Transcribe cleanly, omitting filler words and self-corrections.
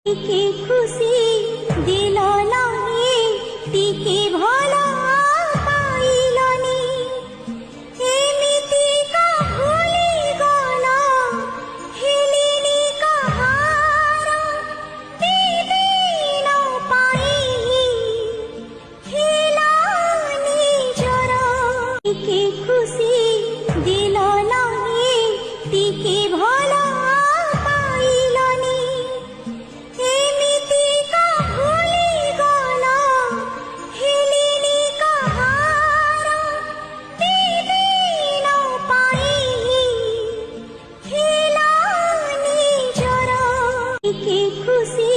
টিকে খুশি দিল নাহি টিকে ভলা পাইলনি এমিতি কা ভুলি গল হেলিনি কাহার দিদিন পাই হেলানি জর টিকে খুশি দিল নাহি টিকে ভলা টিকে খুশি